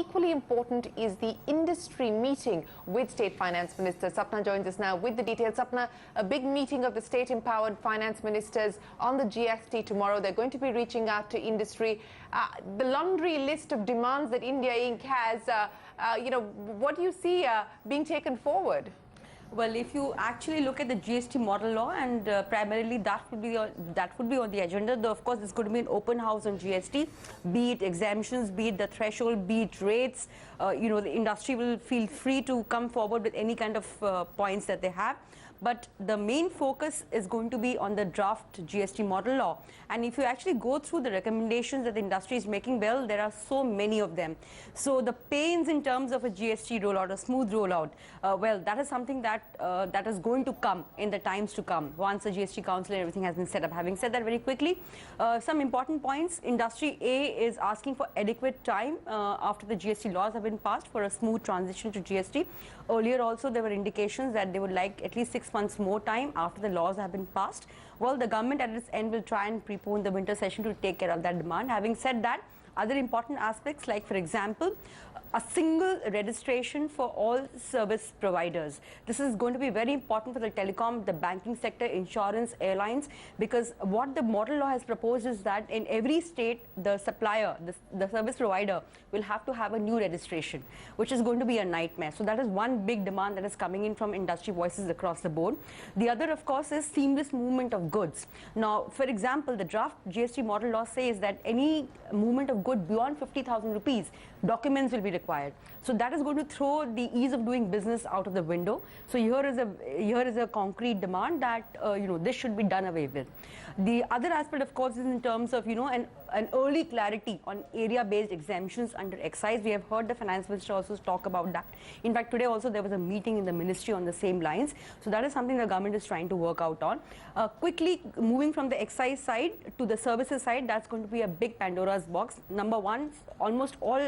equally important is the industry meeting with State Finance Minister. Sapna joins us now with the details. Sapna, a big meeting of the state-empowered finance ministers on the GST tomorrow. They're going to be reaching out to industry. The laundry list of demands that India Inc. has, what do you see being taken forward? Well, if you actually look at the GST model law, and primarily that would be on the agenda. Though of course, there's going to be an open house on GST, be it exemptions, be it the threshold, be it rates. The industry will feel free to come forward with any kind of points that they have. But the main focus is going to be on the draft GST model law. And if you actually go through the recommendations that the industry is making, well, there are so many of them. So the pains in terms of a GST rollout, a smooth rollout, that is something that is going to come in the times to come once the GST Council and everything has been set up. Having said that, very quickly, some important points. Industry A is asking for adequate time after the GST laws have been passed for a smooth transition to GST. Earlier also, there were indications that they would like at least 6 months more time after the laws have been passed. Well, the government at its end will try and prepone the winter session to take care of that demand. Having said that, other important aspects like, for example, a single registration for all service providers. This is going to be very important for the telecom, the banking sector, insurance, airlines, because what the model law has proposed is that in every state, the supplier, the service provider will have to have a new registration, which is going to be a nightmare. So that is one big demand that is coming in from industry voices across the board. The other, of course, is seamless movement of goods. Now, for example, the draft GST model law says that any movement of goods beyond 50,000 rupees, documents will be required. So that is going to throw the ease of doing business out of the window. So here is a concrete demand that this should be done away with. The other aspect, of course, is in terms of an early clarity on area-based exemptions under excise. We have heard the finance minister also talk about that. In fact, today also there was a meeting in the ministry on the same lines. So that is something the government is trying to work out on. Quickly moving from the excise side to the services side, that's going to be a big Pandora's box. Number one, almost all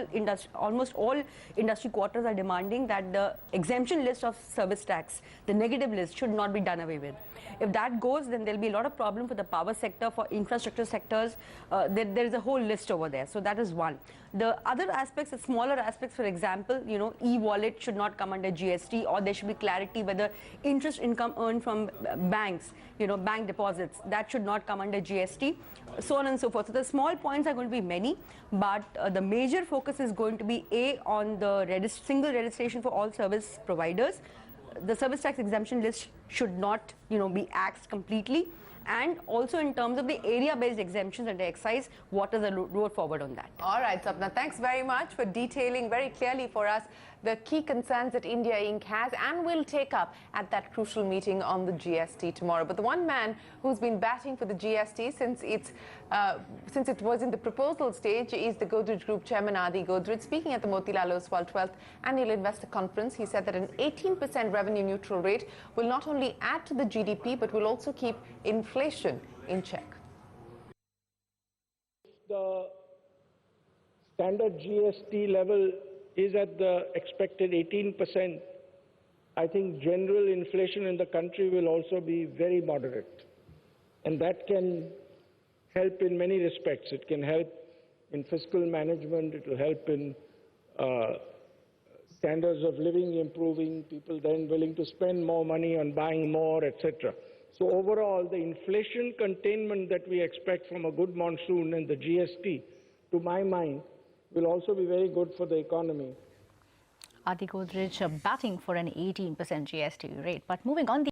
industry quarters are demanding that the exemption list of service tax, the negative list, should not be done away with. If that goes, then there'll be a lot of problem for the power sector, for infrastructure sectors. There is a whole list over there. So that is one. The other aspects, the smaller aspects, for example, e-wallet should not come under GST, or there should be clarity whether interest income earned from banks, bank deposits, that should not come under GST, so on and so forth. So the small points are going to be many, but the major focus is going to be on the single registration for all service providers. The service tax exemption list should not, be axed completely. And also in terms of the area-based exemptions under excise, what is the road forward on that? All right, Sapna, thanks very much for detailing very clearly for us the key concerns that India Inc. has and will take up at that crucial meeting on the GST tomorrow. But the one man who's been batting for the GST since it was in the proposal stage is the Godrej Group chairman, Adi Godrej. Speaking at the Motilal Oswal 12th Annual Investor Conference, he said that an 18% revenue neutral rate will not only add to the GDP, but will also keep inflation in check. The standard GST level is at the expected 18%. I think general inflation in the country will also be very moderate. And that can help in many respects. It can help in fiscal management, it will help in standards of living improving, people then willing to spend more money on buying more, etc. So overall, the inflation containment that we expect from a good monsoon and the GST, to my mind, will also be very good for the economy. Adi Godrej batting for an 18% GST rate. But moving on.